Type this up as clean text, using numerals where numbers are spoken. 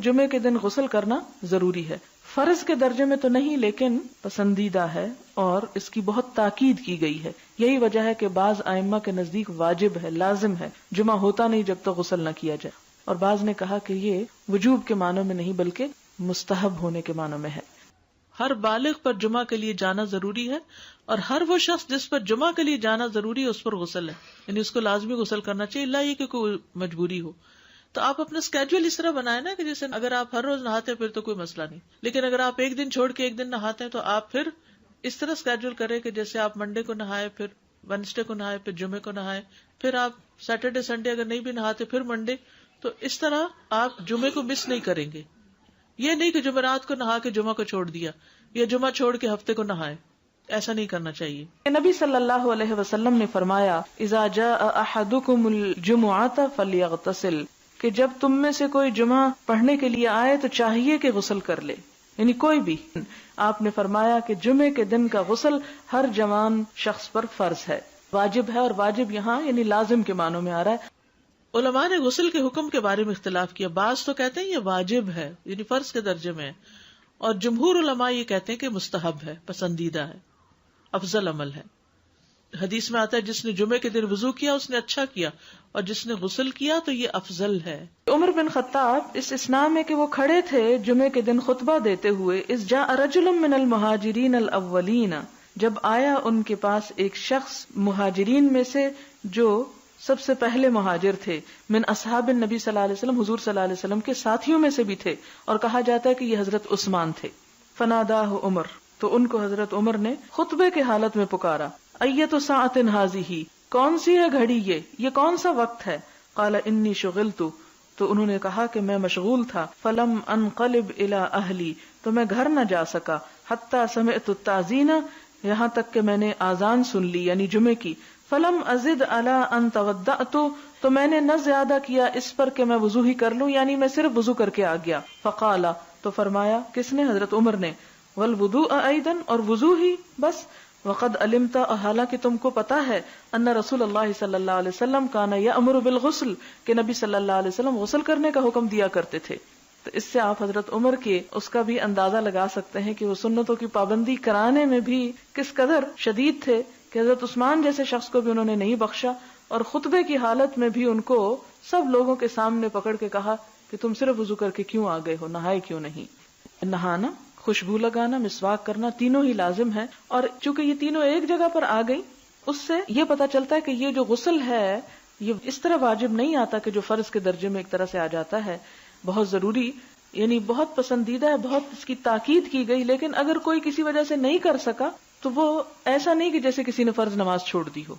جمعے کے دن غسل کرنا ضروری ہے. فرض کے درجے میں تو نہیں لیکن پسندیدہ ہے اور اس کی بہت تاکید کی گئی ہے. یہی وجہ ہے کہ بعض ائمہ کے نزدیک واجب ہے، لازم ہے، جمعہ ہوتا نہیں جب تک غسل نہ کیا جائے. اور بعض نے کہا کہ یہ وجوب کے معنوں میں نہیں بلکہ مستحب ہونے کے معنوں میں ہے. ہر بالغ پر جمعہ کے لیے جانا ضروری ہے اور ہر وہ شخص جس پر جمعہ کے لیے جانا ضروری ہے اس پر غسل ہے، یعنی اس کو لازمی غسل کرنا چاہیے، الا یہ کہ کوئی مجبوری ہو. تو آپ اپنا اسکیجول اس طرح بنائیں نا کہ جیسے اگر آپ ہر روز نہاتے ہیں پھر تو کوئی مسئلہ نہیں، لیکن اگر آپ ایک دن چھوڑ کے ایک دن نہاتے ہیں تو آپ پھر اس طرح اسکیجول کریں کہ جیسے آپ منڈے کو نہائے، پھر وینسڈے کو نہائے، پھر جمعے کو نہائے، پھر آپ سیٹرڈے سنڈے اگر نہیں بھی نہاتے پھر منڈے. تو اس طرح آپ جمعے کو مس نہیں کریں گے. یہ نہیں کہ جمعرات کو نہا کے جمعہ کو چھوڑ دیا یا جمعہ چھوڑ کے ہفتے کو نہائے، ایسا نہیں کرنا چاہیے. نبی صلی اللہ علیہ وسلم نے فرمایا اذا جاء احدکم الجمعۃ فلیغتسل، کہ جب تم میں سے کوئی جمعہ پڑھنے کے لیے آئے تو چاہیے کہ غسل کر لے، یعنی کوئی بھی. آپ نے فرمایا کہ جمعے کے دن کا غسل ہر جوان شخص پر فرض ہے، واجب ہے، اور واجب یہاں یعنی لازم کے معنوں میں آ رہا ہے. علماء نے غسل کے حکم کے بارے میں اختلاف کیا. بعض تو کہتے ہیں یہ واجب ہے یعنی فرض کے درجے میں ہے، اور جمہور علماء یہ کہتے ہیں کہ مستحب ہے، پسندیدہ ہے، افضل عمل ہے. حدیث میں آتا ہے جس نے جمعے کے دن وضو کیا اس نے اچھا کیا، اور جس نے غسل کیا تو یہ افضل ہے. عمر بن خطاب اس اسنا میں کہ وہ کھڑے تھے جمعے کے دن خطبہ دیتے ہوئے، اذ جاء رجل من المہاجرین الاولین، جب آیا ان کے پاس ایک شخص مہاجرین میں سے جو سب سے پہلے مہاجر تھے، من اصحاب النبی صلی اللہ علیہ وسلم، حضور صلی اللہ علیہ وسلم کے ساتھیوں میں سے بھی تھے، اور کہا جاتا ہے کہ یہ حضرت عثمان تھے. فناداہ عمر، تو ان کو حضرت عمر نے خطبے کے حالت میں پکارا. ایت ساعۃ ھذہ، کون سی ہے گھڑی یہ کون سا وقت ہے؟ قال انی شغلت، تو انہوں نے کہا کہ میں مشغول تھا. فلم انقلب الی اہلی، تو میں گھر نہ جا سکا. حتی سمعت التاذین، یہاں تک کہ میں نے آذان سن لی یعنی جمعے کی. فلم ازد علی ان توضأت، تو میں نے نہ زیادہ کیا اس پر کہ میں وضو ہی کر لوں، یعنی میں صرف وضو کر کے آ گیا. فقال، تو فرمایا کس نے؟ حضرت عمر نے. والوضوء ایضا، اور وضو ہی بس. وقد علمت، حالانکہ تم کو پتا ہے، ان رسول اللہ صلی اللہ علیہ وسلم کان یأمر بالغسل، کہ نبی صلی اللہ علیہ وسلم غسل کرنے کا حکم دیا کرتے تھے. تو اس سے آپ حضرت عمر کے اس کا بھی اندازہ لگا سکتے ہیں کہ وہ سنتوں کی پابندی کرانے میں بھی کس قدر شدید تھے، کہ حضرت عثمان جیسے شخص کو بھی انہوں نے نہیں بخشا، اور خطبے کی حالت میں بھی ان کو سب لوگوں کے سامنے پکڑ کے کہا کہ تم صرف وضو کر کے کیوں آ گئے ہو، نہائے کیوں نہیں. نہانا، خوشبو لگانا، مسواک کرنا، تینوں ہی لازم ہے. اور چونکہ یہ تینوں ایک جگہ پر آ گئی، اس سے یہ پتا چلتا ہے کہ یہ جو غسل ہے یہ اس طرح واجب نہیں آتا کہ جو فرض کے درجے میں ایک طرح سے آ جاتا ہے، بہت ضروری یعنی بہت پسندیدہ ہے، بہت اس کی تاکید کی گئی. لیکن اگر کوئی کسی وجہ سے نہیں کر سکا تو وہ ایسا نہیں کہ جیسے کسی نے فرض نماز چھوڑ دی ہو.